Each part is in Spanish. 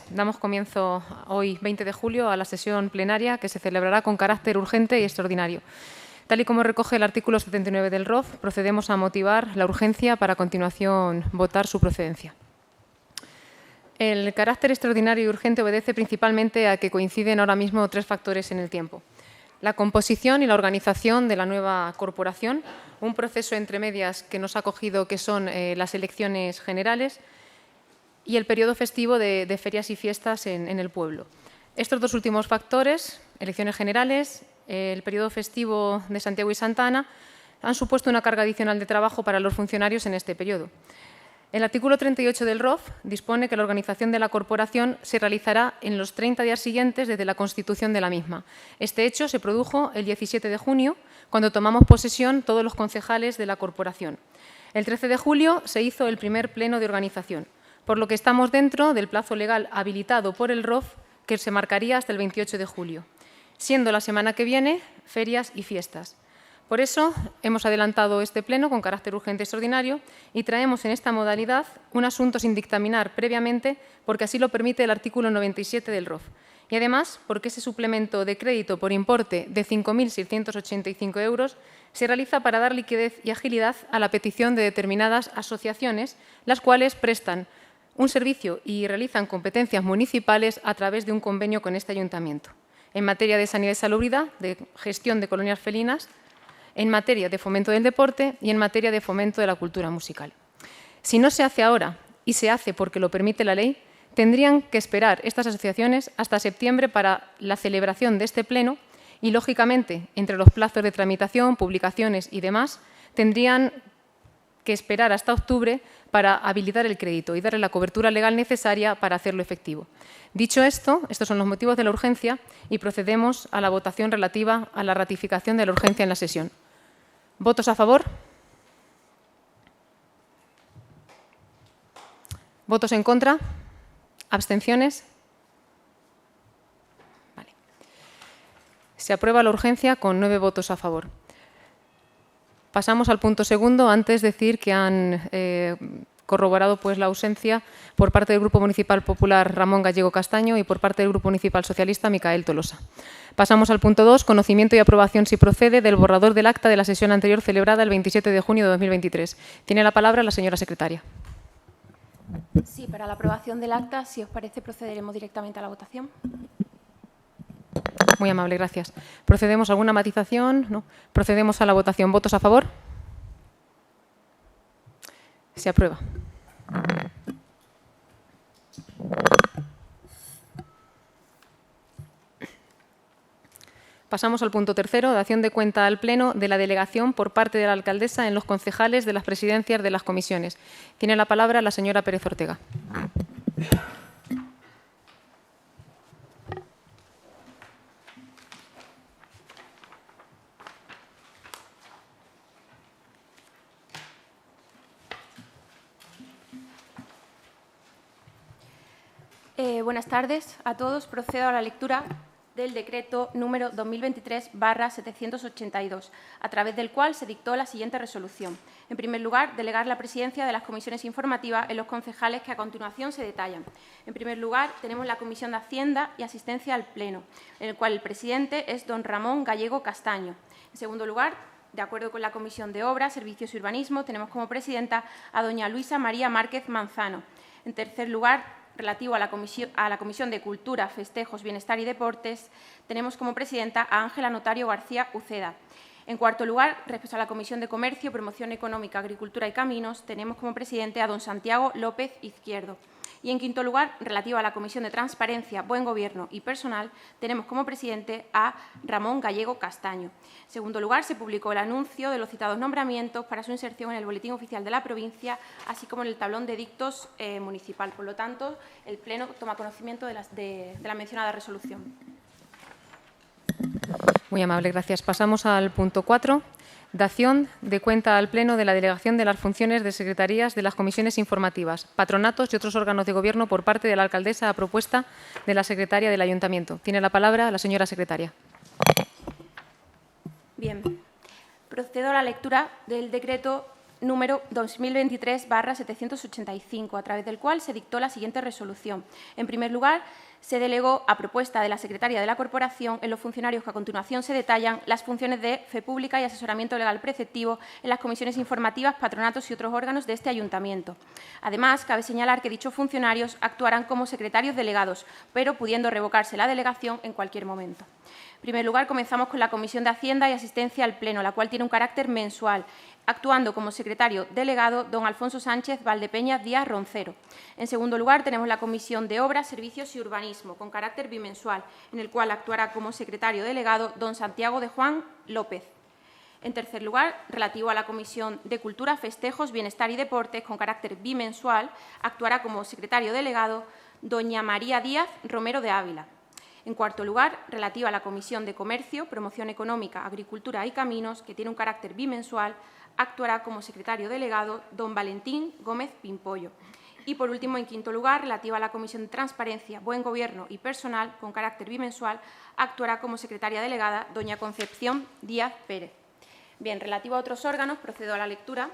Damos comienzo hoy, 20 de julio, a la sesión plenaria que se celebrará con carácter urgente y extraordinario. Tal y como recoge el artículo 79 del ROF, procedemos a motivar la urgencia para a continuación votar su procedencia. El carácter extraordinario y urgente obedece principalmente a que coinciden ahora mismo tres factores en el tiempo. La composición y la organización de la nueva corporación, un proceso entre medias que nos ha cogido que son las elecciones generales y el periodo festivo de ferias y fiestas en el pueblo. Estos dos últimos factores, elecciones generales, el periodo festivo de Santiago y Santa Ana, han supuesto una carga adicional de trabajo para los funcionarios en este periodo. El artículo 38 del ROF dispone que la organización de la corporación se realizará en los 30 días siguientes desde la constitución de la misma. Este hecho se produjo el 17 de junio, cuando tomamos posesión todos los concejales de la corporación. El 13 de julio se hizo el primer pleno de organización, por lo que estamos dentro del plazo legal habilitado por el ROF, que se marcaría hasta el 28 de julio, siendo la semana que viene ferias y fiestas. Por eso hemos adelantado este pleno con carácter urgente y extraordinario y traemos en esta modalidad un asunto sin dictaminar previamente, porque así lo permite el artículo 97 del ROF. Y además, porque ese suplemento de crédito por importe de 5.685 euros se realiza para dar liquidez y agilidad a la petición de determinadas asociaciones, las cuales prestan un servicio y realizan competencias municipales a través de un convenio con este ayuntamiento, en materia de sanidad y salubridad, de gestión de colonias felinas, en materia de fomento del deporte y en materia de fomento de la cultura musical. Si no se hace ahora y se hace porque lo permite la ley, tendrían que esperar estas asociaciones hasta septiembre para la celebración de este pleno y, lógicamente, entre los plazos de tramitación, publicaciones y demás, tendrían que esperar hasta octubre para habilitar el crédito y darle la cobertura legal necesaria para hacerlo efectivo. Dicho esto, estos son los motivos de la urgencia y procedemos a la votación relativa a la ratificación de la urgencia en la sesión. ¿Votos a favor? ¿Votos en contra? ¿Abstenciones? Vale. Se aprueba la urgencia con 9 votos a favor. Pasamos al punto segundo. Antes decir que han corroborado la ausencia por parte del Grupo Municipal Popular Ramón Gallego Castaño y por parte del Grupo Municipal Socialista Micael Tolosa. Pasamos al punto 2, conocimiento y aprobación, si procede, del borrador del acta de la sesión anterior celebrada el 27 de junio de 2023. Tiene la palabra la señora secretaria. Sí, para la aprobación del acta, si os parece, procederemos directamente a la votación. Muy amable, gracias. ¿Procedemos a alguna matización? No. Procedemos a la votación. ¿Votos a favor? Se aprueba. Pasamos al punto tercero, dación de cuenta al Pleno de la delegación por parte de la alcaldesa en los concejales de las presidencias de las comisiones. Tiene la palabra la señora Pérez Ortega. Buenas tardes a todos. Procedo a la lectura del decreto número 2023/782, a través del cual se dictó la siguiente resolución. En primer lugar, delegar la presidencia de las comisiones informativas en los concejales que a continuación se detallan. En primer lugar, tenemos la Comisión de Hacienda y Asistencia al Pleno, en el cual el presidente es don Ramón Gallego Castaño. En segundo lugar, de acuerdo con la Comisión de Obras, Servicios y Urbanismo, tenemos como presidenta a doña Luisa María Márquez Manzano. En tercer lugar, relativo a la Comisión de Cultura, Festejos, Bienestar y Deportes, tenemos como presidenta a Ángela Notario García Uceda. En cuarto lugar, respecto a la Comisión de Comercio, Promoción Económica, Agricultura y Caminos, tenemos como presidente a don Santiago López Izquierdo. Y en quinto lugar, relativo a la Comisión de Transparencia, Buen Gobierno y Personal, tenemos como presidente a Ramón Gallego Castaño. En segundo lugar, se publicó el anuncio de los citados nombramientos para su inserción en el Boletín Oficial de la provincia, así como en el tablón de dictos municipal. Por lo tanto, el Pleno toma conocimiento de la mencionada resolución. Muy amable, gracias. Pasamos al punto 4. Dación de cuenta al Pleno de la delegación de las funciones de secretarías de las comisiones informativas, patronatos y otros órganos de gobierno por parte de la alcaldesa a propuesta de la secretaria del Ayuntamiento. Tiene la palabra la señora secretaria. Bien. Procedo a la lectura del decreto número 2023/785, a través del cual se dictó la siguiente resolución. En primer lugar, se delegó, a propuesta de la Secretaría de la Corporación, en los funcionarios que a continuación se detallan, las funciones de fe pública y asesoramiento legal preceptivo en las comisiones informativas, patronatos y otros órganos de este Ayuntamiento. Además, cabe señalar que dichos funcionarios actuarán como secretarios delegados, pero pudiendo revocarse la delegación en cualquier momento. En primer lugar, comenzamos con la Comisión de Hacienda y Asistencia al Pleno, la cual tiene un carácter mensual, actuando como secretario delegado don Alfonso Sánchez Valdepeñas Díaz Roncero. En segundo lugar, tenemos la Comisión de Obras, Servicios y Urbanismo, con carácter bimensual, en el cual actuará como secretario delegado don Santiago de Juan López. En tercer lugar, relativo a la Comisión de Cultura, Festejos, Bienestar y Deportes, con carácter bimensual, actuará como secretario delegado doña María Díaz Romero de Ávila. En cuarto lugar, relativa a la Comisión de Comercio, Promoción Económica, Agricultura y Caminos, que tiene un carácter bimensual, actuará como secretario delegado don Valentín Gómez Pimpollo. Y, por último, en quinto lugar, relativa a la Comisión de Transparencia, Buen Gobierno y Personal, con carácter bimensual, actuará como secretaria delegada doña Concepción Díaz Pérez. Bien, relativo a otros órganos, procedo a la lectura.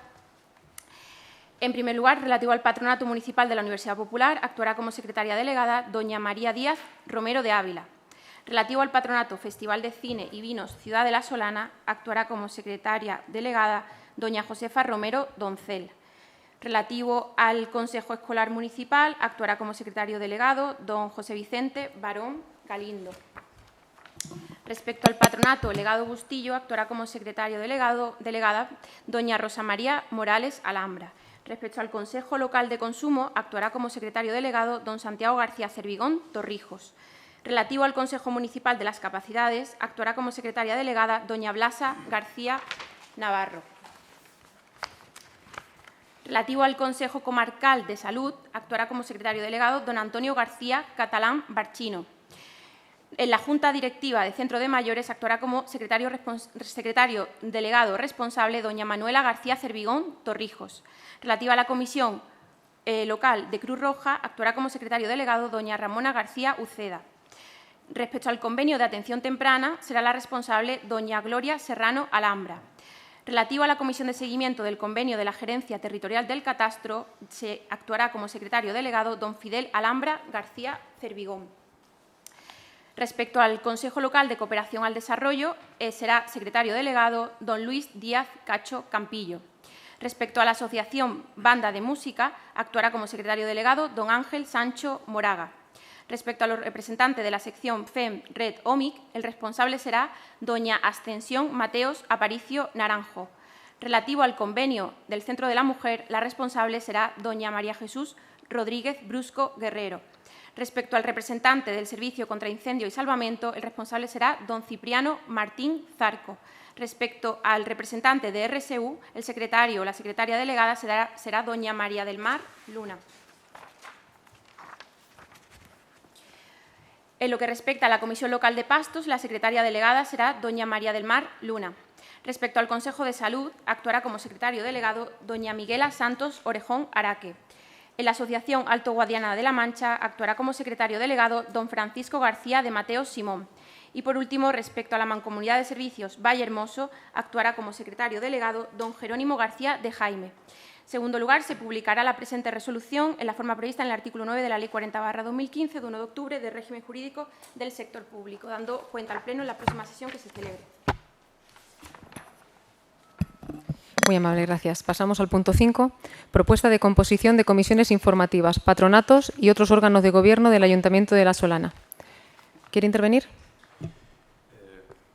En primer lugar, relativo al Patronato Municipal de la Universidad Popular, actuará como secretaria delegada doña María Díaz Romero de Ávila. Relativo al Patronato Festival de Cine y Vinos Ciudad de la Solana, actuará como secretaria delegada doña Josefa Romero Doncel. Relativo al Consejo Escolar Municipal, actuará como secretario delegado don José Vicente Barón Galindo. Respecto al Patronato Legado Bustillo, actuará como secretario delegada doña Rosa María Morales Alhambra. Respecto al Consejo Local de Consumo, actuará como secretario delegado don Santiago García Cervigón Torrijos. Relativo al Consejo Municipal de las Capacidades, actuará como secretaria delegada doña Blasa García Navarro. Relativo al Consejo Comarcal de Salud, actuará como secretario delegado don Antonio García Catalán Barchino. En la Junta Directiva de Centro de Mayores actuará como secretario delegado responsable doña Manuela García Cervigón Torrijos. Relativa a la Comisión Local de Cruz Roja, actuará como secretario delegado doña Ramona García Uceda. Respecto al convenio de atención temprana, será la responsable doña Gloria Serrano Alhambra. Relativo a la Comisión de Seguimiento del Convenio de la Gerencia Territorial del Catastro, se actuará como secretario delegado don Fidel Alhambra García Cervigón. Respecto al Consejo Local de Cooperación al Desarrollo, será secretario delegado don Luis Díaz Cacho Campillo. Respecto a la Asociación Banda de Música, actuará como secretario delegado don Ángel Sancho Moraga. Respecto a los representantes de la sección FEM Red OMIC, el responsable será doña Ascensión Mateos Aparicio Naranjo. Relativo al convenio del Centro de la Mujer, la responsable será doña María Jesús Rodríguez Brusco Guerrero. Respecto al representante del Servicio contra Incendio y Salvamento, el responsable será don Cipriano Martín Zarco. Respecto al representante de RSU, el secretario o la secretaria delegada será doña María del Mar Luna. En lo que respecta a la Comisión Local de Pastos, la secretaria delegada será doña María del Mar Luna. Respecto al Consejo de Salud, actuará como secretario delegado doña Miguela Santos Orejón Araque. En la Asociación Alto Guadiana de la Mancha actuará como secretario delegado don Francisco García de Mateos Simón. Y, por último, respecto a la Mancomunidad de Servicios Valle Hermoso, actuará como secretario delegado don Jerónimo García de Jaime. En segundo lugar, se publicará la presente resolución en la forma prevista en el artículo 9 de la Ley 40/2015, de 1 de octubre, de régimen jurídico del sector público, dando cuenta al Pleno en la próxima sesión que se celebre. Muy amable, gracias. Pasamos al punto 5, propuesta de composición de comisiones informativas, patronatos y otros órganos de gobierno del Ayuntamiento de La Solana. ¿Quiere intervenir?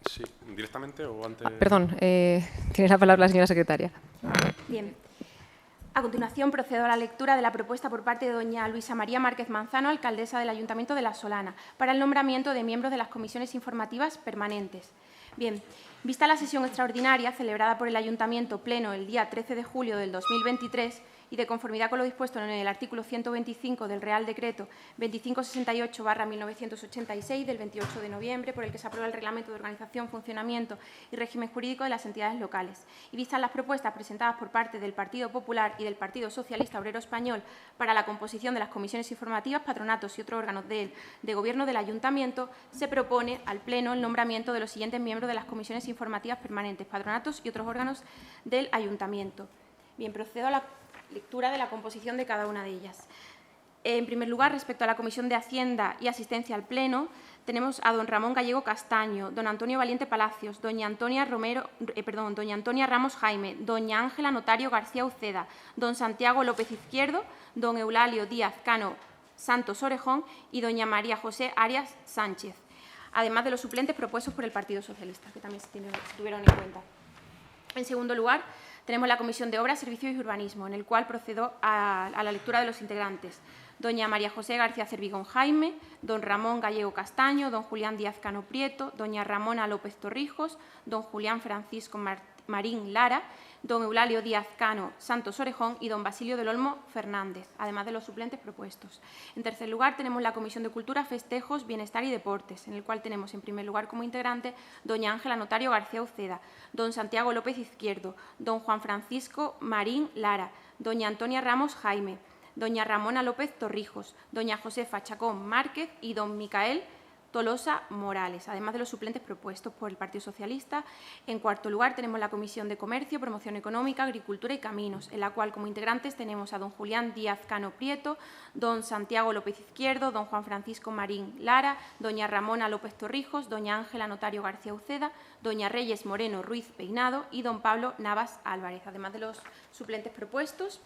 Sí, directamente o antes. Perdón, tiene la palabra la señora secretaria. Bien. A continuación, procedo a la lectura de la propuesta por parte de doña Luisa María Márquez Manzano, alcaldesa del Ayuntamiento de La Solana, para el nombramiento de miembros de las comisiones informativas permanentes. Bien, vista la sesión extraordinaria celebrada por el Ayuntamiento Pleno el día 13 de julio del 2023 y de conformidad con lo dispuesto en el artículo 125 del Real Decreto 2568/1986 del 28 de noviembre, por el que se aprueba el Reglamento de Organización, Funcionamiento y Régimen Jurídico de las entidades locales, y vistas las propuestas presentadas por parte del Partido Popular y del Partido Socialista Obrero Español para la composición de las comisiones informativas, patronatos y otros órganos de gobierno del Ayuntamiento, se propone al Pleno el nombramiento de los siguientes miembros de las comisiones informativas permanentes, patronatos y otros órganos del Ayuntamiento. Bien, procedo a la lectura de la composición de cada una de ellas. En primer lugar, respecto a la Comisión de Hacienda y Asistencia al Pleno, tenemos a don Ramón Gallego Castaño, don Antonio Valiente Palacios, doña Antonia Ramos Jaime, doña Ángela Notario García Uceda, don Santiago López Izquierdo, don Eulalio Díaz Cano Santos Orejón y doña María José Arias Sánchez, además de los suplentes propuestos por el Partido Socialista, que también se tuvieron en cuenta. En segundo lugar, tenemos la Comisión de Obras, Servicios y Urbanismo, en el cual procedo a la lectura de los integrantes. Doña María José García Cervigón Jaime, don Ramón Gallego Castaño, don Julián Díaz Cano Prieto, doña Ramona López Torrijos, don Julián Francisco Marín Lara, don Eulalio Díaz Cano Santos Orejón y don Basilio del Olmo Fernández, además de los suplentes propuestos. En tercer lugar, tenemos la Comisión de Cultura, Festejos, Bienestar y Deportes, en el cual tenemos en primer lugar como integrante doña Ángela Notario García Uceda, don Santiago López Izquierdo, don Juan Francisco Marín Lara, doña Antonia Ramos Jaime, doña Ramona López Torrijos, doña Josefa Chacón Márquez y don Micael Tolosa Morales, además de los suplentes propuestos por el Partido Socialista. En cuarto lugar, tenemos la Comisión de Comercio, Promoción Económica, Agricultura y Caminos, en la cual como integrantes tenemos a don Julián Díaz Cano Prieto, don Santiago López Izquierdo, don Juan Francisco Marín Lara, doña Ramona López Torrijos, doña Ángela Notario García Uceda, doña Reyes Moreno Ruiz Peinado y don Pablo Navas Álvarez, además de los suplentes propuestos.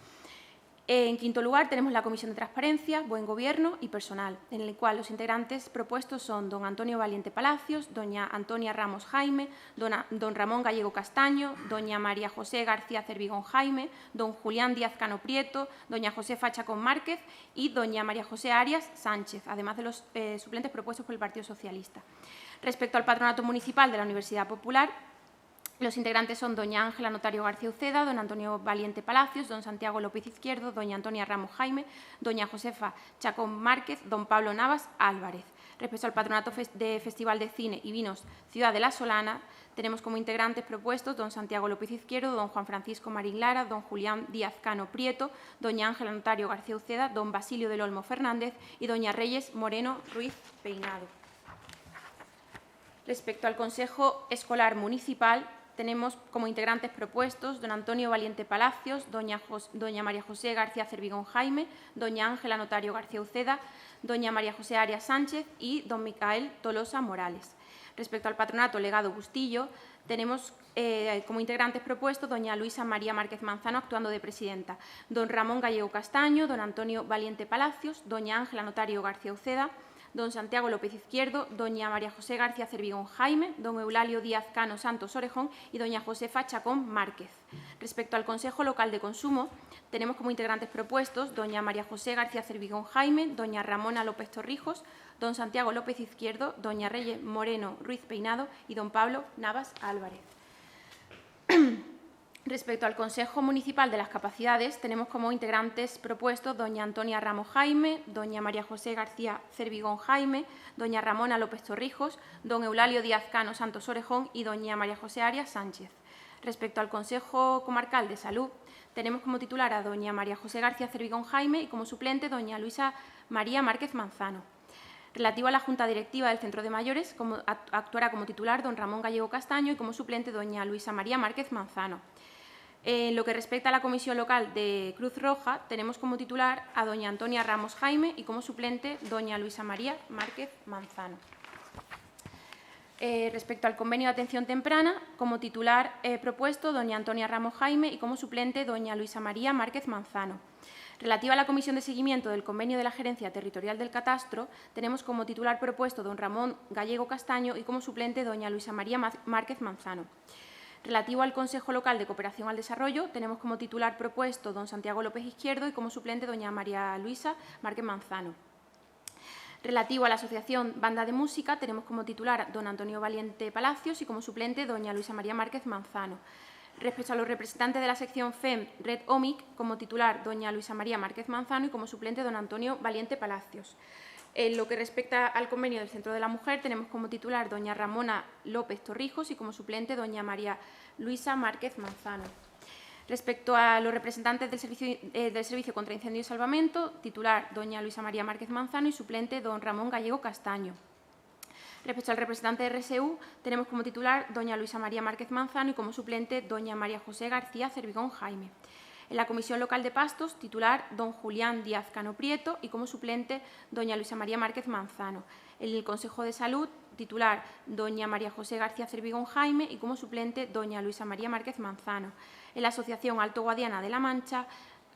En quinto lugar, tenemos la Comisión de Transparencia, Buen Gobierno y Personal, en el cual los integrantes propuestos son don Antonio Valiente Palacios, doña Antonia Ramos Jaime, don Ramón Gallego Castaño, doña María José García Cervigón Jaime, don Julián Díaz Cano Prieto, doña Josefa Chacón Márquez y doña María José Arias Sánchez, además de los suplentes propuestos por el Partido Socialista. Respecto al Patronato Municipal de la Universidad Popular, los integrantes son doña Ángela Notario García Uceda, don Antonio Valiente Palacios, don Santiago López Izquierdo, doña Antonia Ramos Jaime, doña Josefa Chacón Márquez, don Pablo Navas Álvarez. Respecto al Patronato de Festival de Cine y Vinos Ciudad de la Solana, tenemos como integrantes propuestos don Santiago López Izquierdo, don Juan Francisco Marín Lara, don Julián Díaz Cano Prieto, doña Ángela Notario García Uceda, don Basilio del Olmo Fernández y doña Reyes Moreno Ruiz Peinado. Respecto al Consejo Escolar Municipal, tenemos como integrantes propuestos don Antonio Valiente Palacios, doña María José García Cervigón Jaime, doña Ángela Notario García Uceda, doña María José Arias Sánchez y don Micael Tolosa Morales. Respecto al Patronato Legado Bustillo, tenemos como integrantes propuestos doña Luisa María Márquez Manzano, actuando de presidenta, don Ramón Gallego Castaño, don Antonio Valiente Palacios, doña Ángela Notario García Uceda, don Santiago López Izquierdo, doña María José García Cervigón Jaime, don Eulalio Díaz Cano Santos Orejón y doña Josefa Chacón Márquez. Respecto al Consejo Local de Consumo, tenemos como integrantes propuestos doña María José García Cervigón Jaime, doña Ramona López Torrijos, don Santiago López Izquierdo, doña Reyes Moreno Ruiz Peinado y don Pablo Navas Álvarez. Respecto al Consejo Municipal de las Capacidades, tenemos como integrantes propuestos doña Antonia Ramos Jaime, doña María José García Cervigón Jaime, doña Ramona López Torrijos, don Eulalio Díaz Cano Santos Orejón y doña María José Arias Sánchez. Respecto al Consejo Comarcal de Salud, tenemos como titular a doña María José García Cervigón Jaime y como suplente doña Luisa María Márquez Manzano. Relativo a la Junta Directiva del Centro de Mayores, actuará como titular don Ramón Gallego Castaño y como suplente doña Luisa María Márquez Manzano. En lo que respecta a la Comisión Local de Cruz Roja, tenemos como titular a doña Antonia Ramos Jaime y como suplente doña Luisa María Márquez Manzano. Respecto al Convenio de Atención Temprana, como titular propuesto doña Antonia Ramos Jaime y como suplente doña Luisa María Márquez Manzano. Relativa a la Comisión de Seguimiento del Convenio de la Gerencia Territorial del Catastro, tenemos como titular propuesto don Ramón Gallego Castaño y como suplente doña Luisa María Márquez Manzano. Relativo al Consejo Local de Cooperación al Desarrollo, tenemos como titular propuesto don Santiago López Izquierdo y como suplente doña María Luisa Márquez Manzano. Relativo a la Asociación Banda de Música, tenemos como titular don Antonio Valiente Palacios y como suplente doña Luisa María Márquez Manzano. Respecto a los representantes de la sección FEM Red OMIC, como titular doña Luisa María Márquez Manzano y como suplente don Antonio Valiente Palacios. En lo que respecta al convenio del Centro de la Mujer, tenemos como titular doña Ramona López Torrijos y como suplente doña María Luisa Márquez Manzano. Respecto a los representantes del Servicio contra Incendio y Salvamento, titular doña Luisa María Márquez Manzano y suplente don Ramón Gallego Castaño. Respecto al representante de RSU, tenemos como titular doña Luisa María Márquez Manzano y como suplente doña María José García Cervigón Jaime. En la Comisión Local de Pastos, titular don Julián Díaz Cano Prieto y como suplente doña Luisa María Márquez Manzano. En el Consejo de Salud, titular doña María José García Cervigón Jaime y como suplente doña Luisa María Márquez Manzano. En la Asociación Alto Guadiana de la Mancha,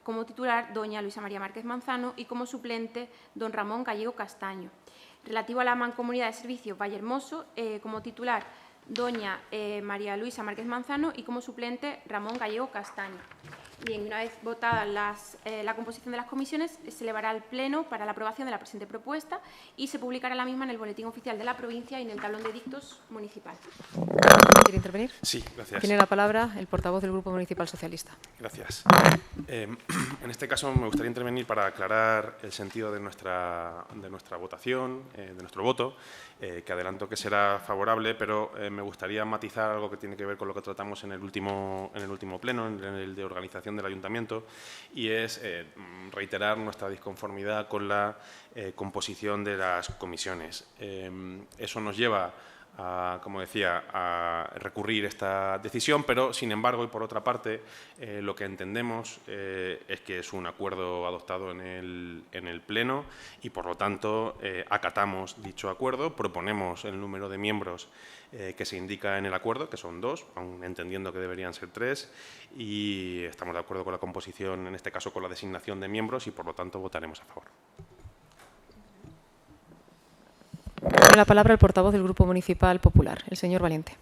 como titular doña Luisa María Márquez Manzano y como suplente don Ramón Gallego Castaño. Relativo a la Mancomunidad de Servicios Vallehermoso, como titular doña María Luisa Márquez Manzano y como suplente Ramón Gallego Castaño. Bien, una vez votada la composición de las comisiones, se elevará al Pleno para la aprobación de la presente propuesta y se publicará la misma en el Boletín Oficial de la Provincia y en el Tablón de Dictos Municipal. ¿Quiere intervenir? Sí, gracias. Tiene la palabra el portavoz del Grupo Municipal Socialista. Gracias. En este caso me gustaría intervenir para aclarar el sentido de nuestra votación, de nuestro voto, que adelanto que será favorable, pero me gustaría matizar algo que tiene que ver con lo que tratamos en el último pleno, en el de organización del Ayuntamiento, y es reiterar nuestra disconformidad con la composición de las comisiones. Eso nos lleva como decía, a recurrir esta decisión, pero, sin embargo, y por otra parte, lo que entendemos es que es un acuerdo adoptado en el Pleno y, por lo tanto, acatamos dicho acuerdo, proponemos el número de miembros que se indica en el acuerdo, que son 2, aun entendiendo que deberían ser 3, y estamos de acuerdo con la composición, en este caso con la designación de miembros, y, por lo tanto, votaremos a favor. Tiene la palabra el portavoz del Grupo Municipal Popular, el señor Valiente.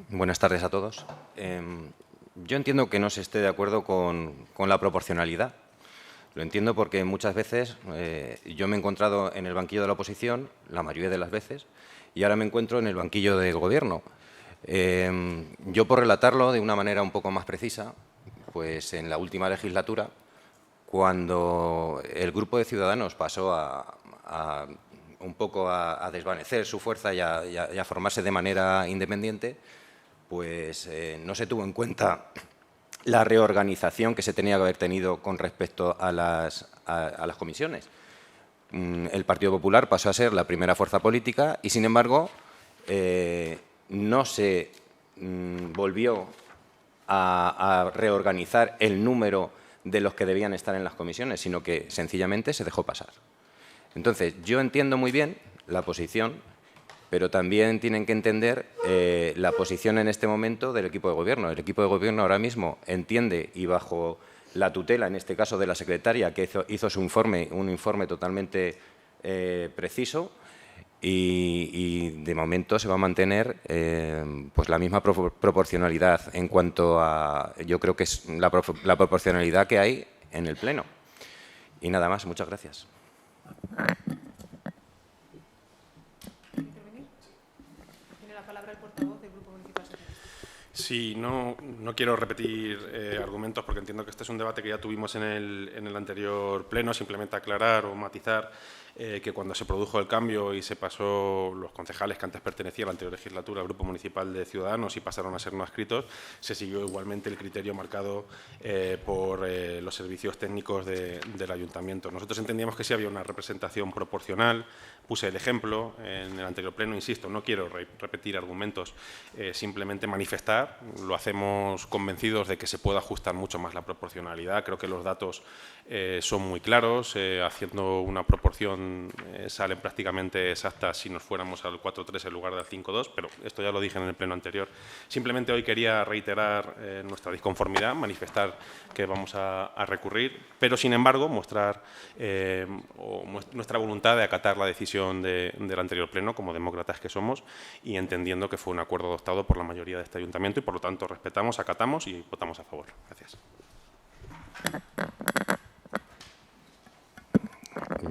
Buenas tardes a todos. Yo entiendo que no se esté de acuerdo con la proporcionalidad. Lo entiendo porque muchas veces yo me he encontrado en el banquillo de la oposición, la mayoría de las veces, y ahora me encuentro en el banquillo del Gobierno. Yo, por relatarlo de una manera un poco más precisa, pues en la última legislatura, cuando el grupo de Ciudadanos pasó un poco a desvanecer su fuerza y a formarse de manera independiente, pues no se tuvo en cuenta la reorganización que se tenía que haber tenido con respecto a las comisiones. El Partido Popular pasó a ser la primera fuerza política y, sin embargo, no se volvió a reorganizar el número de los que debían estar en las comisiones, sino que sencillamente se dejó pasar. Entonces, yo entiendo muy bien la posición, pero también tienen que entender la posición en este momento del equipo de Gobierno. El equipo de Gobierno ahora mismo entiende, y bajo la tutela, en este caso de la secretaria, que hizo su informe, un informe totalmente preciso, y de momento se va a mantener pues la misma proporcionalidad en cuanto a, yo creo que es la proporcionalidad que hay en el Pleno. Y nada más, muchas gracias. Tiene la palabra el portavoz del Grupo Municipal Socialista. Sí, no quiero repetir argumentos porque entiendo que este es un debate que ya tuvimos en el anterior pleno, simplemente aclarar o matizar que cuando se produjo el cambio y se pasó los concejales que antes pertenecían a la anterior legislatura al Grupo Municipal de Ciudadanos y pasaron a ser no adscritos, se siguió igualmente el criterio marcado por los servicios técnicos del Ayuntamiento. Nosotros entendíamos que sí había una representación proporcional, puse el ejemplo en el anterior pleno, insisto, no quiero repetir argumentos, simplemente manifestar, lo hacemos convencidos de que se puede ajustar mucho más la proporcionalidad, creo que los datos son muy claros, haciendo una proporción salen prácticamente exactas si nos fuéramos al 4-3 en lugar del 5-2, pero esto ya lo dije en el pleno anterior. Simplemente hoy quería reiterar nuestra disconformidad, manifestar que vamos a recurrir, pero sin embargo mostrar nuestra voluntad de acatar la decisión del anterior pleno como demócratas que somos y entendiendo que fue un acuerdo adoptado por la mayoría de este ayuntamiento y por lo tanto respetamos, acatamos y votamos a favor. Gracias.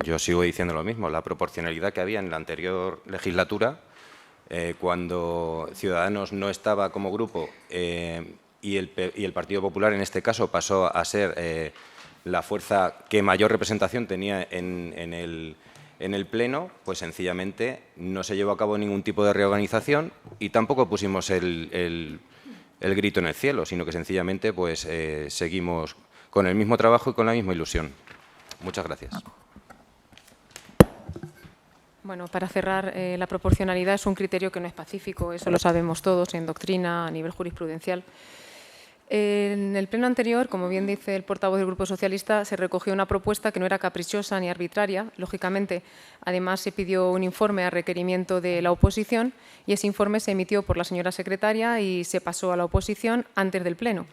Yo sigo diciendo lo mismo, la proporcionalidad que había en la anterior legislatura, cuando Ciudadanos no estaba como grupo y el Partido Popular en este caso pasó a ser la fuerza que mayor representación tenía en el Pleno, pues sencillamente no se llevó a cabo ningún tipo de reorganización y tampoco pusimos el grito en el cielo, sino que sencillamente pues seguimos con el mismo trabajo y con la misma ilusión. Muchas gracias. Bueno, para cerrar, la proporcionalidad es un criterio que no es pacífico, eso lo sabemos todos en doctrina, a nivel jurisprudencial. En el pleno anterior, como bien dice el portavoz del Grupo Socialista, se recogió una propuesta que no era caprichosa ni arbitraria. Lógicamente, además se pidió un informe a requerimiento de la oposición y ese informe se emitió por la señora secretaria y se pasó a la oposición antes del pleno.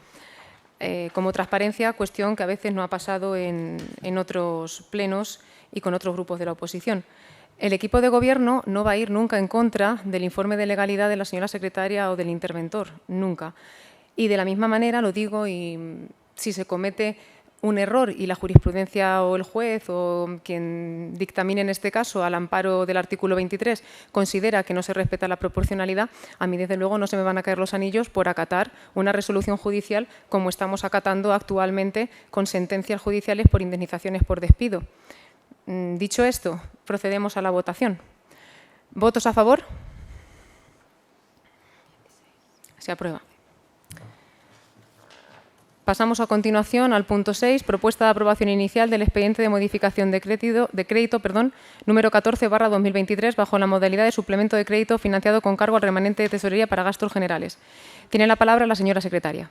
Como transparencia, cuestión que a veces no ha pasado en otros plenos y con otros grupos de la oposición. El equipo de Gobierno no va a ir nunca en contra del informe de legalidad de la señora secretaria o del interventor, nunca. Y de la misma manera, lo digo, y si se comete un error y la jurisprudencia o el juez o quien dictamine en este caso al amparo del artículo 23 considera que no se respeta la proporcionalidad, a mí desde luego no se me van a caer los anillos por acatar una resolución judicial como estamos acatando actualmente con sentencias judiciales por indemnizaciones por despido. Dicho esto, procedemos a la votación. ¿Votos a favor? Se aprueba. Pasamos a continuación al punto 6, propuesta de aprobación inicial del expediente de modificación de crédito número 14/2023 bajo la modalidad de suplemento de crédito financiado con cargo al remanente de tesorería para gastos generales. Tiene la palabra la señora secretaria.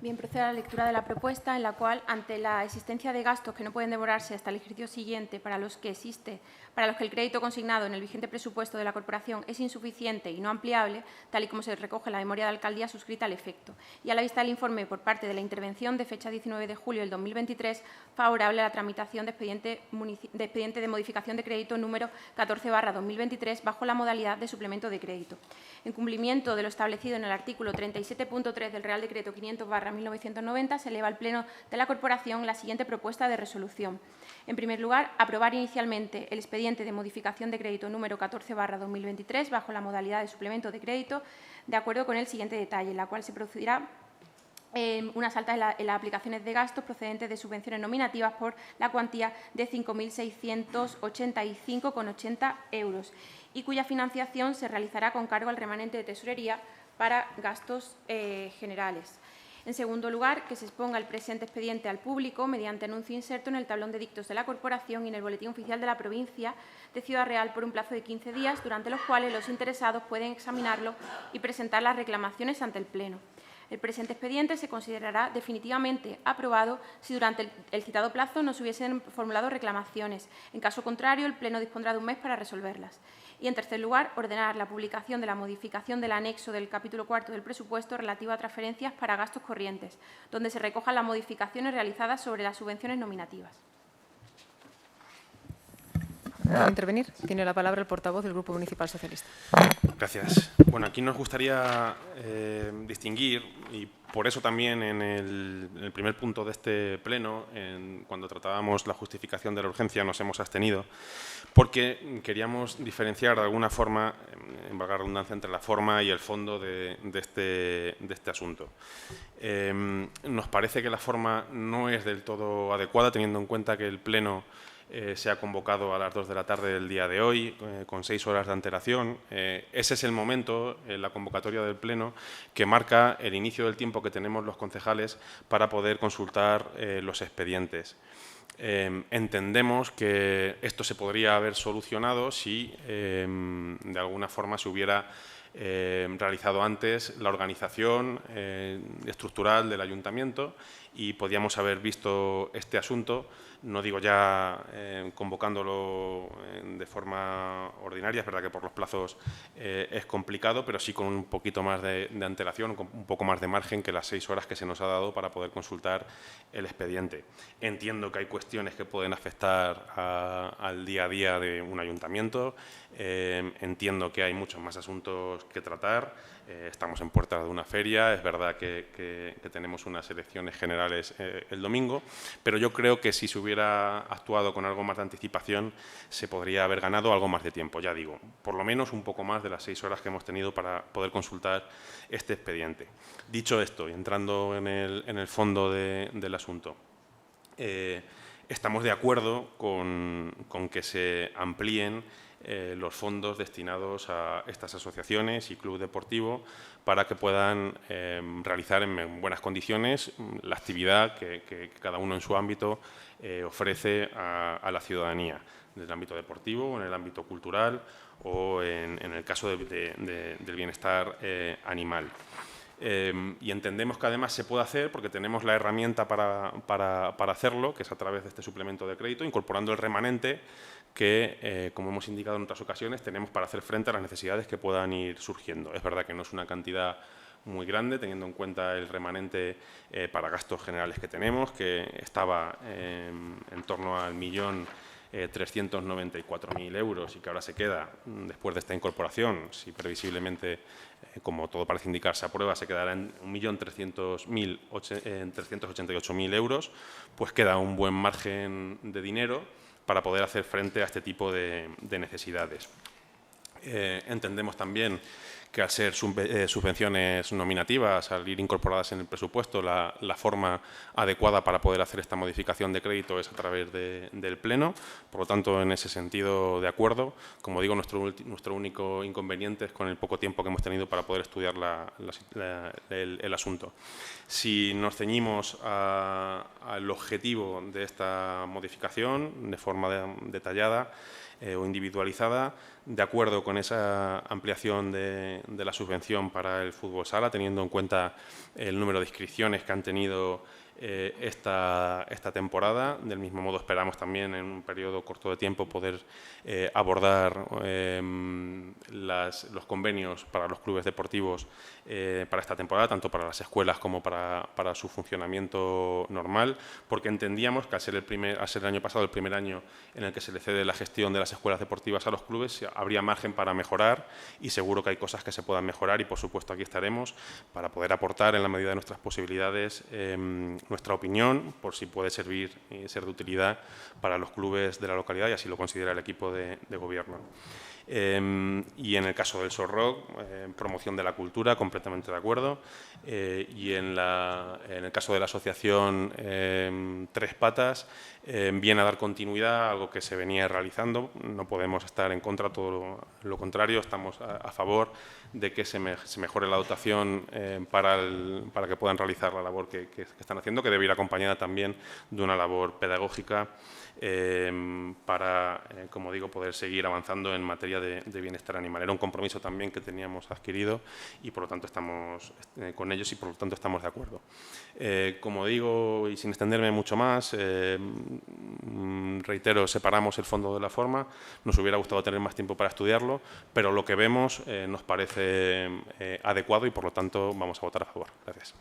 Bien, procedo a la lectura de la propuesta, en la cual, ante la existencia de gastos que no pueden devorarse hasta el ejercicio siguiente, para los que el crédito consignado en el vigente presupuesto de la Corporación es insuficiente y no ampliable, tal y como se recoge en la memoria de alcaldía suscrita al efecto, y a la vista del informe por parte de la intervención de fecha 19 de julio del 2023, favorable a la tramitación de expediente de modificación de crédito número 14/2023 bajo la modalidad de suplemento de crédito. En cumplimiento de lo establecido en el artículo 37.3 del Real Decreto 500/1990, se eleva al Pleno de la Corporación la siguiente propuesta de resolución. En primer lugar, aprobar inicialmente el expediente de modificación de crédito número 14/2023 bajo la modalidad de suplemento de crédito, de acuerdo con el siguiente detalle, en la cual se producirá unas altas en las aplicaciones de gastos procedentes de subvenciones nominativas por la cuantía de 5.685,80 euros y cuya financiación se realizará con cargo al remanente de tesorería para gastos generales. En segundo lugar, que se exponga el presente expediente al público mediante anuncio inserto en el tablón de dictos de la Corporación y en el Boletín Oficial de la Provincia de Ciudad Real por un plazo de 15 días, durante los cuales los interesados pueden examinarlo y presentar las reclamaciones ante el Pleno. El presente expediente se considerará definitivamente aprobado si durante el citado plazo no se hubiesen formulado reclamaciones. En caso contrario, el Pleno dispondrá de un mes para resolverlas. Y, en tercer lugar, ordenar la publicación de la modificación del anexo del capítulo 4 del presupuesto relativo a transferencias para gastos corrientes, donde se recojan las modificaciones realizadas sobre las subvenciones nominativas. ¿Puede intervenir? Tiene la palabra el portavoz del Grupo Municipal Socialista. Gracias. Bueno, aquí nos gustaría distinguir, y por eso también en el primer punto de este pleno, cuando tratábamos la justificación de la urgencia, nos hemos abstenido, porque queríamos diferenciar de alguna forma, en valga la redundancia, entre la forma y el fondo de este asunto. Nos parece que la forma no es del todo adecuada, teniendo en cuenta que el pleno se ha convocado a las 2 de la tarde del día de hoy, con 6 horas de antelación. Ese es el momento, la convocatoria del Pleno, que marca el inicio del tiempo que tenemos los concejales para poder consultar los expedientes. Entendemos que esto se podría haber solucionado si de alguna forma se hubiera realizado antes la organización estructural del ayuntamiento y podíamos haber visto este asunto, no digo ya convocándolo de forma ordinaria, es verdad que por los plazos es complicado, pero sí con un poquito más de antelación, con un poco más de margen que las 6 horas que se nos ha dado para poder consultar el expediente. Entiendo que hay cuestiones que pueden afectar al día a día de un ayuntamiento, entiendo que hay muchos más asuntos que tratar, estamos en puertas de una feria, es verdad que tenemos unas elecciones generales el domingo, pero yo creo que si se hubiera actuado con algo más de anticipación se podría haber ganado algo más de tiempo, ya digo, por lo menos un poco más de las 6 horas que hemos tenido para poder consultar este expediente. Dicho esto, y entrando en el fondo del asunto, estamos de acuerdo con que se amplíen los fondos destinados a estas asociaciones y club deportivo para que puedan realizar en buenas condiciones la actividad que cada uno en su ámbito ofrece a la ciudadanía, en el ámbito deportivo, en el ámbito cultural o en el caso del bienestar animal. Y entendemos que además se puede hacer porque tenemos la herramienta para hacerlo, que es a través de este suplemento de crédito, incorporando el remanente que, como hemos indicado en otras ocasiones, tenemos para hacer frente a las necesidades que puedan ir surgiendo. Es verdad que no es una cantidad muy grande, teniendo en cuenta el remanente para gastos generales que tenemos, que estaba en torno al 1.394.000 euros y que ahora se queda, después de esta incorporación, si previsiblemente, como todo parece indicar, se aprueba, se quedará en 1.388.000 euros, pues queda un buen margen de dinero para poder hacer frente a este tipo de necesidades. Entendemos también que al ser subvenciones nominativas, al ir incorporadas en el presupuesto, la forma adecuada para poder hacer esta modificación de crédito es a través del Pleno. Por lo tanto, en ese sentido, de acuerdo. Como digo, nuestro único inconveniente es con el poco tiempo que hemos tenido para poder estudiar el asunto. Si nos ceñimos al objetivo de esta modificación de forma detallada, o individualizada, de acuerdo con esa ampliación de la subvención para el fútbol sala, teniendo en cuenta el número de inscripciones que han tenido esta temporada. Del mismo modo, esperamos también en un periodo corto de tiempo poder abordar los convenios para los clubes deportivos para esta temporada, tanto para las escuelas como para su funcionamiento normal, porque entendíamos que al ser el año pasado el primer año en el que se le cede la gestión de las escuelas deportivas a los clubes, habría margen para mejorar y seguro que hay cosas que se puedan mejorar y, por supuesto, aquí estaremos para poder aportar en la medida de nuestras posibilidades nuestra opinión, por si puede servir y ser de utilidad para los clubes de la localidad, y así lo considera el equipo de gobierno. Y en el caso del SORROC, promoción de la cultura, completamente de acuerdo. Y en el caso de la asociación Tres Patas, viene a dar continuidad a algo que se venía realizando. No podemos estar en contra, todo lo contrario, estamos a favor de que se mejore la dotación para que puedan realizar la labor que están haciendo, que debe ir acompañada también de una labor pedagógica para, como digo, poder seguir avanzando en materia de bienestar animal. Era un compromiso también que teníamos adquirido y, por lo tanto, estamos con ellos y, por lo tanto, estamos de acuerdo. Como digo, y sin extenderme mucho más, reitero, separamos el fondo de la forma. Nos hubiera gustado tener más tiempo para estudiarlo, pero lo que vemos nos parece adecuado y, por lo tanto, vamos a votar a favor. Gracias.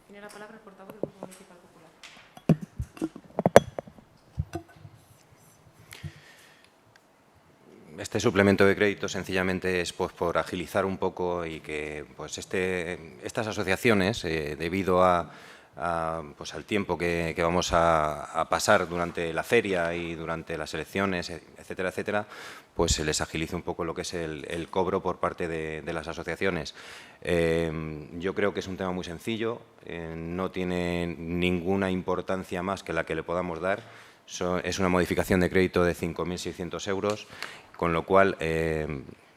Tiene la palabra el portavoz del Grupo Municipal Popular. Este suplemento de crédito sencillamente es pues, por agilizar un poco y que pues, estas asociaciones, debido pues, al tiempo que vamos a pasar durante la feria y durante las elecciones, etcétera, etcétera, pues se les agilice un poco lo que es el cobro por parte de las asociaciones. Yo creo que es un tema muy sencillo, no tiene ninguna importancia más que la que le podamos dar. Es una modificación de crédito de 5.600 euros, con lo cual,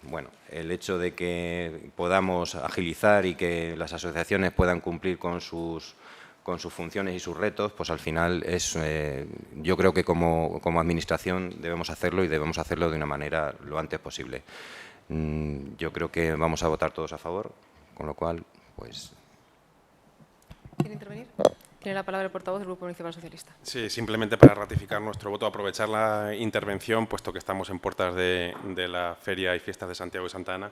bueno, el hecho de que podamos agilizar y que las asociaciones puedan cumplir con sus funciones y sus retos, pues al final yo creo que como administración debemos hacerlo y debemos hacerlo de una manera lo antes posible. Yo creo que vamos a votar todos a favor, con lo cual, pues... ¿Quiere intervenir? Tiene la palabra el portavoz del Grupo Municipal Socialista. Sí, simplemente para ratificar nuestro voto, aprovechar la intervención, puesto que estamos en puertas de la Feria y Fiestas de Santiago y Santa Ana,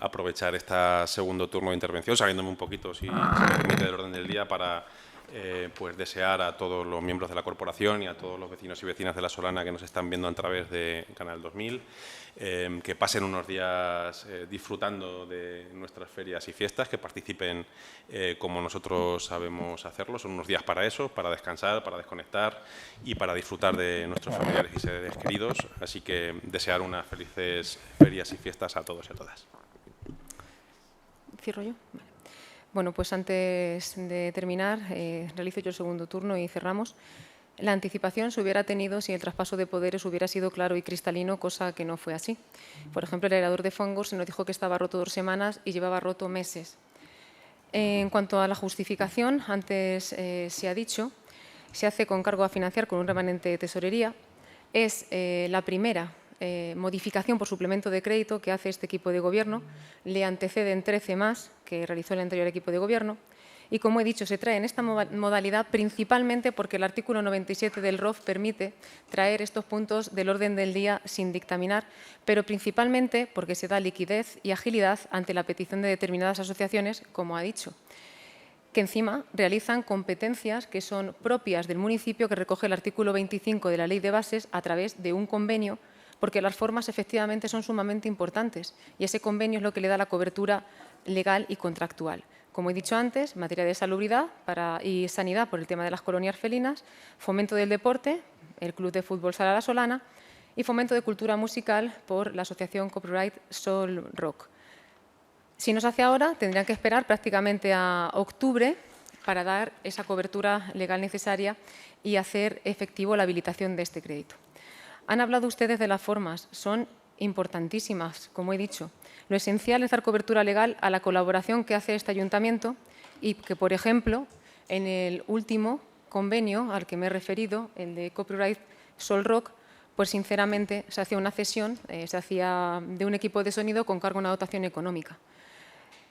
aprovechar este segundo turno de intervención, saliéndome un poquito, si se me permite, del orden del día, para pues desear a todos los miembros de la corporación y a todos los vecinos y vecinas de La Solana que nos están viendo a través de Canal 2000, que pasen unos días disfrutando de nuestras ferias y fiestas, que participen como nosotros sabemos hacerlo. Son unos días para eso, para descansar, para desconectar y para disfrutar de nuestros familiares y seres queridos. Así que desear unas felices ferias y fiestas a todos y a todas. ¿Cierro yo? Vale. Bueno, pues antes de terminar, realizo yo el segundo turno y cerramos. La anticipación se hubiera tenido si el traspaso de poderes hubiera sido claro y cristalino, cosa que no fue así. Por ejemplo, el aerador de Fongos se nos dijo que estaba roto 2 semanas y llevaba roto meses. En cuanto a la justificación, antes se ha dicho, se hace con cargo a financiar con un remanente de tesorería. Es la primera modificación por suplemento de crédito que hace este equipo de gobierno. Le anteceden 13 más que realizó el anterior equipo de gobierno. Y, como he dicho, se trae en esta modalidad principalmente porque el artículo 97 del ROF permite traer estos puntos del orden del día sin dictaminar, pero principalmente porque se da liquidez y agilidad ante la petición de determinadas asociaciones, como ha dicho, que encima realizan competencias que son propias del municipio, que recoge el artículo 25 de la Ley de Bases a través de un convenio, porque las formas efectivamente son sumamente importantes y ese convenio es lo que le da la cobertura legal y contractual. Como he dicho antes, materia de salubridad y sanidad por el tema de las colonias felinas, fomento del deporte, el Club de Fútbol Sala La Solana y fomento de cultura musical por la asociación Copyright Soul Rock. Si no se hace ahora, tendrían que esperar prácticamente a octubre para dar esa cobertura legal necesaria y hacer efectivo la habilitación de este crédito. Han hablado ustedes de las formas, son importantísimas, como he dicho. Lo esencial es dar cobertura legal a la colaboración que hace este ayuntamiento y que, por ejemplo, en el último convenio al que me he referido, el de Copyright Soul Rock, pues sinceramente se hacía una cesión, se hacía de un equipo de sonido con cargo a una dotación económica.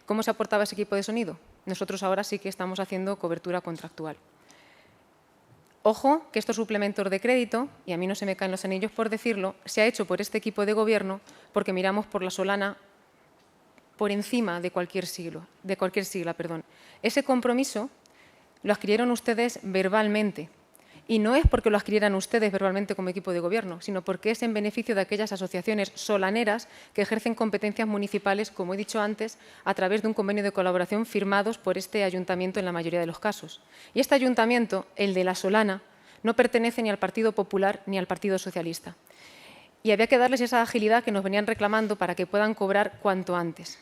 ¿Cómo se aportaba ese equipo de sonido? Nosotros ahora sí que estamos haciendo cobertura contractual. Ojo, que estos suplementos de crédito, y a mí no se me caen los anillos por decirlo, se ha hecho por este equipo de gobierno porque miramos por La Solana por encima de cualquier sigla. Ese compromiso lo adquirieron ustedes verbalmente. Y no es porque lo adquirieran ustedes verbalmente como equipo de gobierno, sino porque es en beneficio de aquellas asociaciones solaneras que ejercen competencias municipales, como he dicho antes, a través de un convenio de colaboración firmados por este ayuntamiento en la mayoría de los casos. Y este ayuntamiento, el de La Solana, no pertenece ni al Partido Popular ni al Partido Socialista. Y había que darles esa agilidad que nos venían reclamando para que puedan cobrar cuanto antes.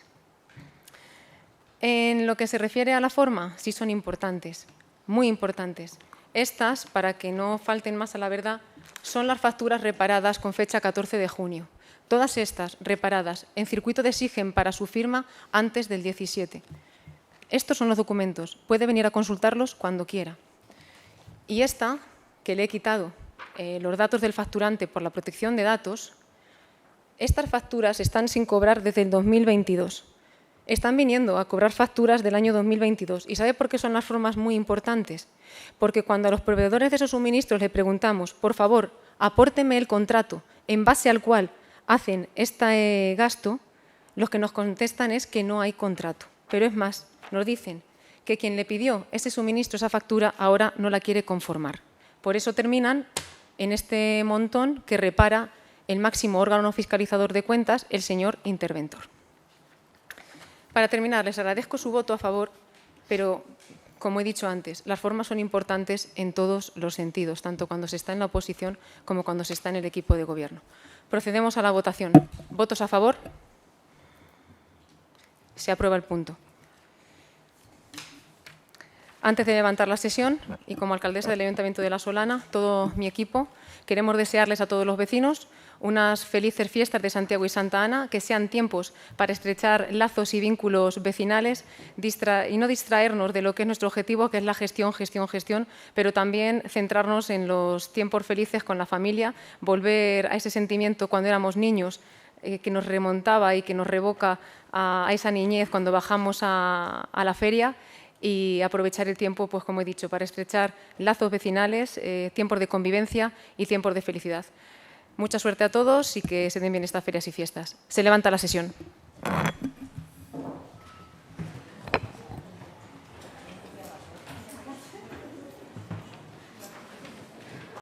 En lo que se refiere a la forma, sí son importantes, muy importantes. Estas, para que no falten más a la verdad, son las facturas reparadas con fecha 14 de junio. Todas estas reparadas en circuito de Sigen para su firma antes del 17. Estos son los documentos. Puede venir a consultarlos cuando quiera. Y esta, que le he quitado los datos del facturante por la protección de datos, estas facturas están sin cobrar desde el 2022. Están viniendo a cobrar facturas del año 2022. ¿Y sabe por qué son las formas muy importantes? Porque cuando a los proveedores de esos suministros le preguntamos, por favor, apórteme el contrato en base al cual hacen este gasto, lo que nos contestan es que no hay contrato. Pero es más, nos dicen que quien le pidió ese suministro, esa factura, ahora no la quiere conformar. Por eso terminan en este montón que repara el máximo órgano fiscalizador de cuentas, el señor interventor. Para terminar, les agradezco su voto a favor, pero, como he dicho antes, las formas son importantes en todos los sentidos, tanto cuando se está en la oposición como cuando se está en el equipo de gobierno. Procedemos a la votación. ¿Votos a favor? Se aprueba el punto. Antes de levantar la sesión, y como alcaldesa del Ayuntamiento de La Solana, todo mi equipo, queremos desearles a todos los vecinos unas felices fiestas de Santiago y Santa Ana, que sean tiempos para estrechar lazos y vínculos vecinales y no distraernos de lo que es nuestro objetivo, que es la gestión, pero también centrarnos en los tiempos felices con la familia, volver a ese sentimiento cuando éramos niños, que nos remontaba y que nos revoca a esa niñez cuando bajamos a la feria, y aprovechar el tiempo, pues como he dicho, para estrechar lazos vecinales, tiempos de convivencia y tiempos de felicidad. Mucha suerte a todos y que se den bien estas ferias y fiestas. Se levanta la sesión.